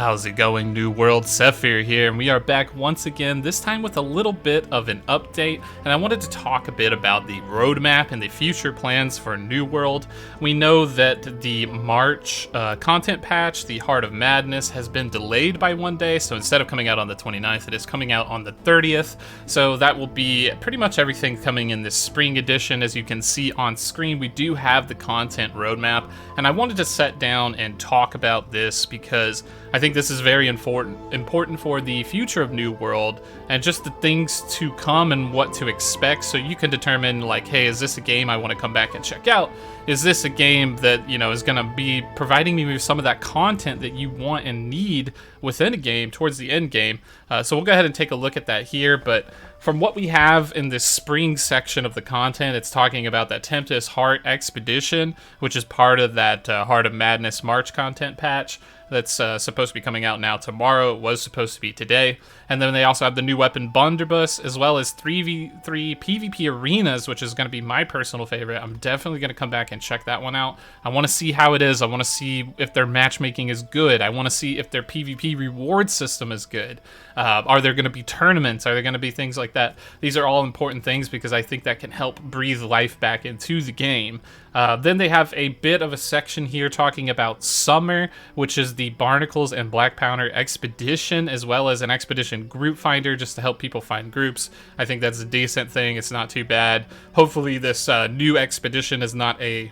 How's it going, New World? Sethphir here, and we are back once again, this time with a little bit of an update, and I wanted to talk a bit about the roadmap and the future plans for New World. We know that the March content patch, the Heart of Madness, has been delayed by one day, so instead of coming out on the 29th, it is coming out on the 30th, so that will be pretty much everything coming in this spring edition. As you can see on screen, we do have the content roadmap, and I wanted to sit down and talk about this because I think this is very important for the future of New World and just the things to come and what to expect, so you can determine, like, hey, is this a game I want to come back and check out? Is this a game that, you know, is going to be providing me with some of that content that you want and need within a game towards the end game? So we'll go ahead and take a look at that here, but from what we have in this spring section of the content, it's talking about that Tempest Heart Expedition, which is part of that Heart of Madness March content patch that's supposed to be coming out now tomorrow. It was supposed to be today. And then they also have the new weapon Blunderbuss, as well as 3v3 PvP arenas, which is going to be my personal favorite. I'm definitely going to come back and check that one out. I want to see how it is. I want to see if their matchmaking is good. I want to see if their PvP reward system is good. Are there going to be tournaments? Are there going to be things like that? These are all important things because I think that can help breathe life back into the game. Then they have a bit of a section here talking about Summer, which is the Barnacles and Black Powder Expedition, as well as an Expedition Group Finder, just to help people find groups. I think that's a decent thing. It's not too bad. Hopefully this new expedition is not a,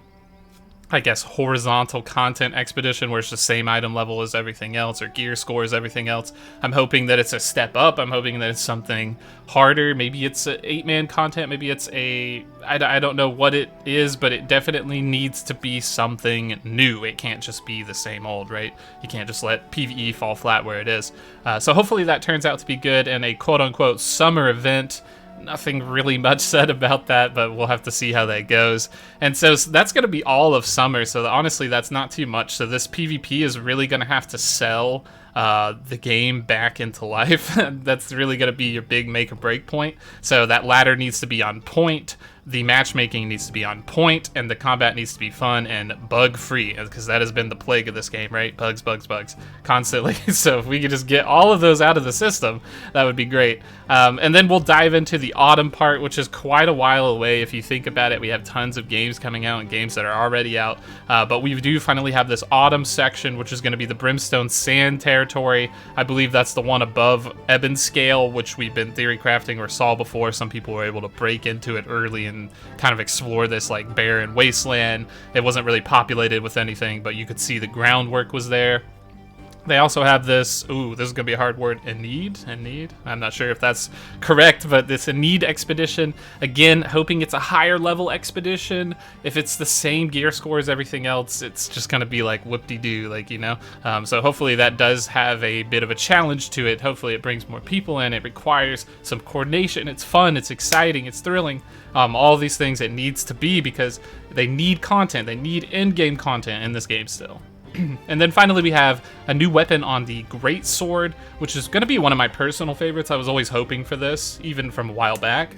I guess, horizontal content expedition where it's the same item level as everything else or gear score as everything else. I'm hoping that it's a step up. I'm hoping that it's something harder. Maybe it's a 8-man content. Maybe it's a, I don't know what it is, but it definitely needs to be something new. It can't just be the same old, right? You can't just let PvE fall flat where it is. So hopefully that turns out to be good, and a quote-unquote summer event. Nothing really much said about that, but we'll have to see how that goes. And so that's going to be all of summer, so honestly that's not too much. So this PvP is really going to have to sell the game back into life. That's really going to be your big make or break point. So that ladder needs to be on point, the matchmaking needs to be on point, and the combat needs to be fun and bug-free, because that has been the plague of this game, right? Bugs, bugs, bugs, constantly. So if we could just get all of those out of the system, that would be great. And then we'll dive into the autumn part, which is quite a while away if you think about it. We have tons of games coming out and games that are already out, but we do finally have this autumn section, which is going to be the Brimstone Sand territory. I believe that's the one above Ebon Scale, which we've been theory crafting or saw before. Some people were able to break into it early and kind of explore this like barren wasteland. It wasn't really populated with anything, but you could see the groundwork was there. They also have this, ooh, this is going to be a hard word, Ennead? I'm not sure if that's correct, but this Ennead expedition, again, hoping it's a higher level expedition. If it's the same gear score as everything else, it's just going to be like whoop-de-doo, like, you know? So hopefully that does have a bit of a challenge to it. Hopefully it brings more people in. It requires some coordination. It's fun, it's exciting, it's thrilling. All these things it needs to be, because they need content. They need in-game content in this game still. And then finally we have a new weapon on the Great Sword, which is going to be one of my personal favorites. I was always hoping for this, even from a while back.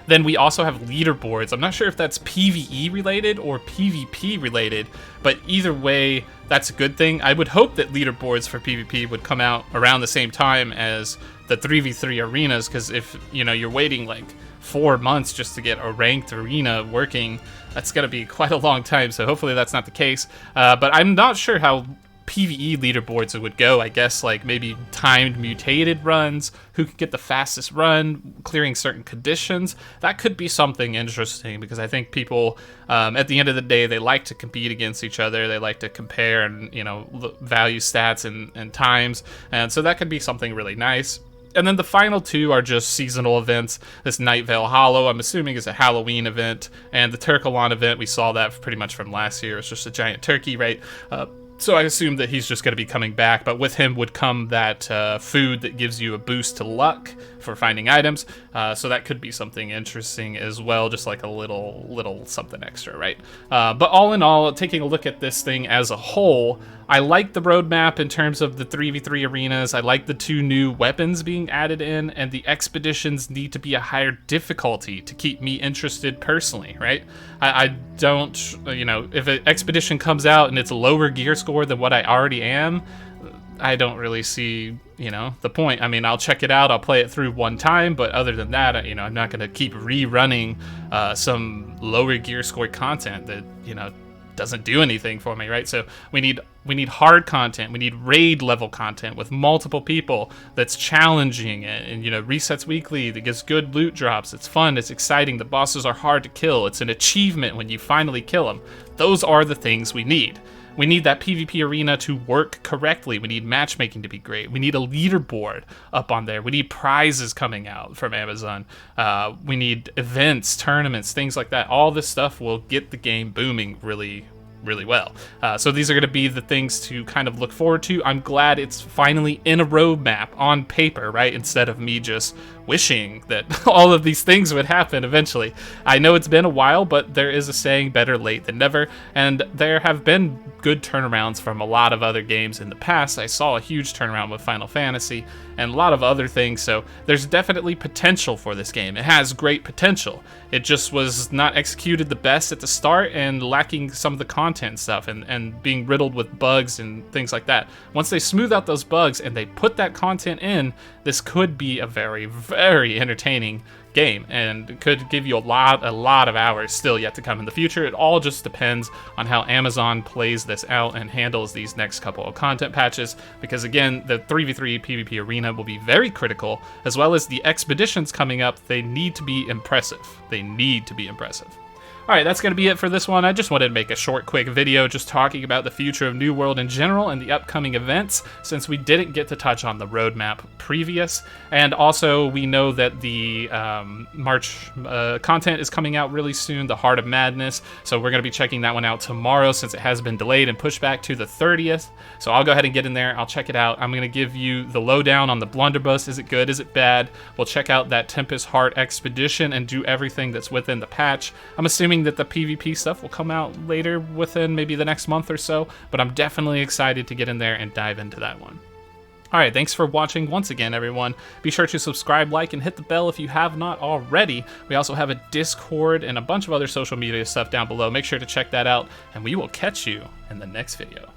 Then we also have leaderboards. I'm not sure if that's PvE related or PvP related, but either way, that's a good thing. I would hope that leaderboards for PvP would come out around the same time as the 3v3 arenas, because if, you know, you're waiting like 4 months just to get a ranked arena working, that's going to be quite a long time, so hopefully that's not the case. But I'm not sure how PvE leaderboards would go. I guess like maybe timed mutated runs, who can get the fastest run, clearing certain conditions. That could be something interesting, because I think people, at the end of the day, they like to compete against each other. They like to compare and, you know, value stats and times, and so that could be something really nice. And then the final two are just seasonal events. This Night Vale Hollow, I'm assuming, is a Halloween event. And the Turkalon event, we saw that pretty much from last year. It's just a giant turkey, right? So I assume that he's just going to be coming back, but with him would come that food that gives you a boost to luck for finding items. So that could be something interesting as well, just like a little something extra, right? But all in all, taking a look at this thing as a whole, I like the roadmap in terms of the 3v3 arenas. I like the 2 new weapons being added in, and the expeditions need to be a higher difficulty to keep me interested personally, right? I don't, you know, if an expedition comes out and it's a lower gear score than what I already am, I don't really see, the point. I mean, I'll check it out, I'll play it through one time, but other than that, I'm not going to keep rerunning some lower gear score content that, doesn't do anything for me, right? So we need hard content, we need raid level content with multiple people that's challenging and resets weekly, that gives good loot drops, it's fun, it's exciting, the bosses are hard to kill, it's an achievement when you finally kill them. Those are the things we need. We need that PvP arena to work correctly. We need matchmaking to be great. We need a leaderboard up on there. We need prizes coming out from Amazon. We need events, tournaments, things like that. All this stuff will get the game booming really well. So these are going to be the things to kind of look forward to. I'm glad it's finally in a roadmap on paper, right? Instead of me just wishing that all of these things would happen eventually. I know it's been a while, but there is a saying, better late than never, and there have been good turnarounds from a lot of other games in the past. I saw a huge turnaround with Final Fantasy and a lot of other things, so there's definitely potential for this game. It has great potential. It just was not executed the best at the start and lacking some of the content stuff and being riddled with bugs and things like that. Once they smooth out those bugs and they put that content in, this could be a very, very entertaining game and could give you a lot of hours still yet to come in the future. It all just depends on how Amazon plays this out and handles these next couple of content patches, because again, the 3v3 PvP arena will be very critical, as well as the expeditions coming up. They need to be impressive. Alright, that's going to be it for this one. I just wanted to make a short, quick video just talking about the future of New World in general and the upcoming events, since we didn't get to touch on the roadmap previous. And also, we know that the March content is coming out really soon, the Heart of Madness, so we're going to be checking that one out tomorrow since it has been delayed and pushed back to the 30th. So I'll go ahead and get in there, I'll check it out. I'm going to give you the lowdown on the blunderbuss. Is it good? Is it bad? We'll check out that Tempest Heart expedition and do everything that's within the patch. I'm assuming that the PvP stuff will come out later within maybe the next month or so, but I'm definitely excited to get in there and dive into that one. Alright, thanks for watching once again, everyone. Be sure to subscribe, like, and hit the bell if you have not already. We also have a Discord and a bunch of other social media stuff down below. Make sure to check that out, and we will catch you in the next video.